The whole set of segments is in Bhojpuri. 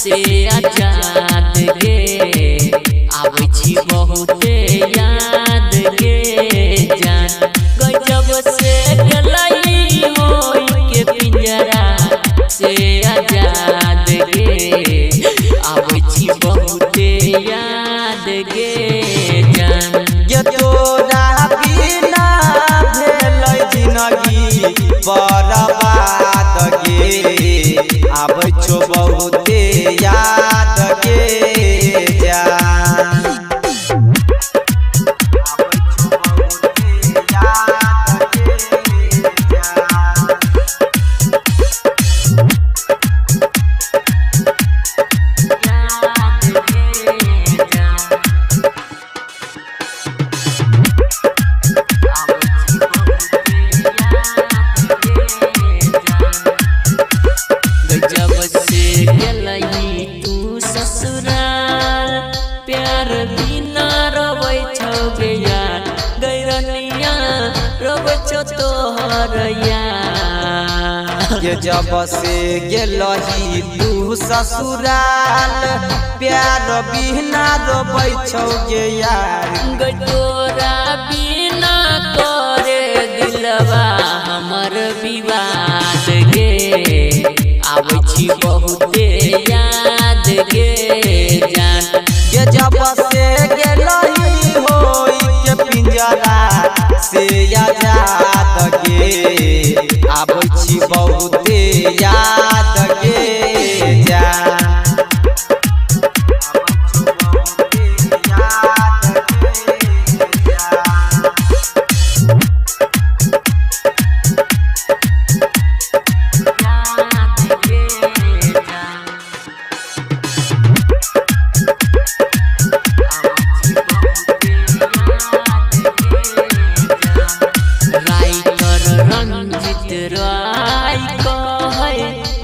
से आजाद गे आबै छी बहुते याद गे जान गजब से गलई होई के पिंजरा से आजाद गे आबै छी बहुते याद गे जान ये तोरा बिना भेलै जिंदगी बर्बाद गे आबै छो बहुते याद गे जान प्यार बिना रोबै छौ गे यार गैरनिया रोबै छौ तोहर यार ये जब से गेलही तू ससुराल प्यार बिना रोबै छौ गे यार गै तोरा बिना करे दिलवा हमर विवाद गे आबै छी बहुते याद गे जान ये जब से गेलही होई के पिंजरा से आजाद गे आबै छी बहुते याद गे जान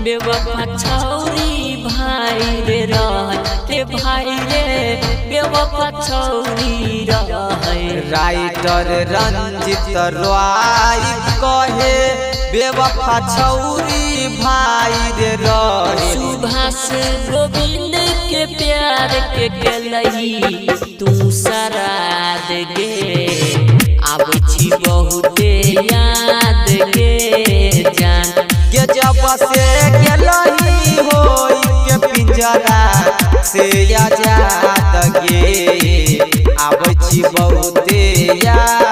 बेवफा छौरी भाई रे रहे भाई रे बेवफा छौरी रहे राइटर रंजित रॉय कहे बेवफा छौरी भाई रे रहे सुभाष गोविंद के प्यार के केलही तू सराद गे आबै छी बहुते याद गे जान के जब से गेलही होई के पिंजरा से आजाद गे आबै छी बहुते याद